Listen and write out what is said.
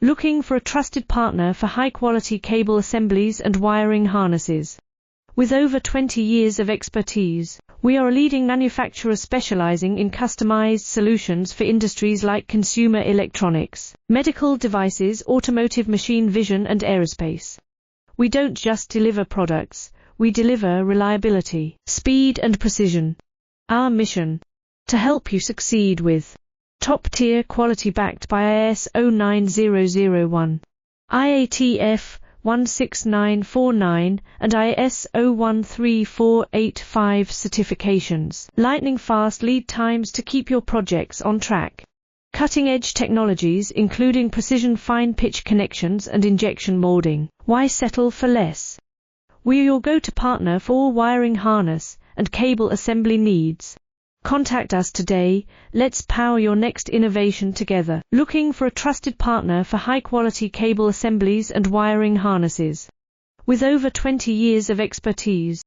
Looking for a trusted partner for high-quality cable assemblies and wiring harnesses. With over 20 years of expertise, we are a leading manufacturer specializing in customized solutions for industries like consumer electronics, medical devices, automotive, machine vision, and aerospace. We don't just deliver products, we deliver reliability, speed, and precision. Our mission: to help you succeed with top-tier quality backed by ISO 9001, IATF 16949 and ISO 13485 certifications, lightning-fast lead times to keep your projects on track. Cutting-edge technologies including precision fine-pitch connections and injection molding. Why settle for less? We are your go-to partner for all wiring harness and cable assembly needs. Contact us today. Let's power your next innovation together. Looking for a trusted partner for high-quality cable assemblies and wiring harnesses. With over 20 years of expertise,